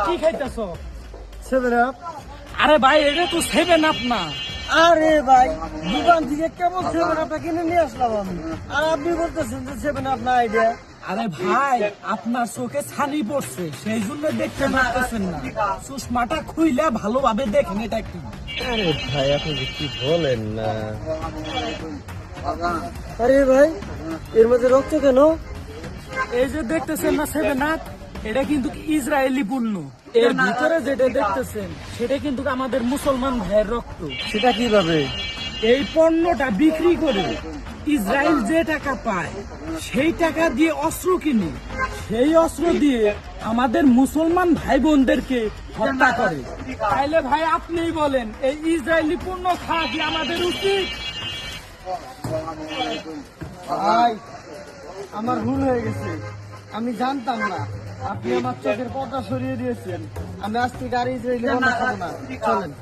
কি খাইতেছ? 7 আপ। আরে ভাই এটা তো 7 আপ না। আরে ভাই দোকান থেকে কেমন 7 আপটা কিনে নিয়ে আসলাম আমি, আর আপনি বলতেছেন যে 7 আপ না আইডিয়া। আরে ভাই আপনার চোখে ছানি পড়ছে সেই জন্য দেখতে পারতেছেন না। চশমাটা খুইলে ভালোভাবে দেখেন এটা কি। আরে ভাই আপনি কি বলেন না। আরে ভাই এর মধ্যে রক্ত কেন? এই যে দেখতেছেন না 7 আপ, এটা কিন্তু ইসরায়েলি পণ্য। এর ভিতরে যেটা দেখতেছেন সেটা কিন্তু আমাদের মুসলমান ভাইয়ের রক্ত। সেটা কিভাবে? এই পণ্যটা বিক্রি করে ইসরায়েল যে টাকা পায় সেই টাকা দিয়ে অস্ত্র কিনে, সেই অস্ত্র দিয়ে আমাদের মুসলমান ভাই বোনদেরকে হত্যা করে। তাইলে ভাই আপনিই বলেন এই ইসরায়েলি পণ্য খাওয়া কি আমাদের উচিত? ভাই আমার ভুল হয়ে গেছে, আমি জানতাম না। আপনি আমার চোখের পর্দা সরিয়ে দিয়েছেন। আমি আজকে গাড়ি ইসরায়েলি পণ্য খাবো না। চলেন।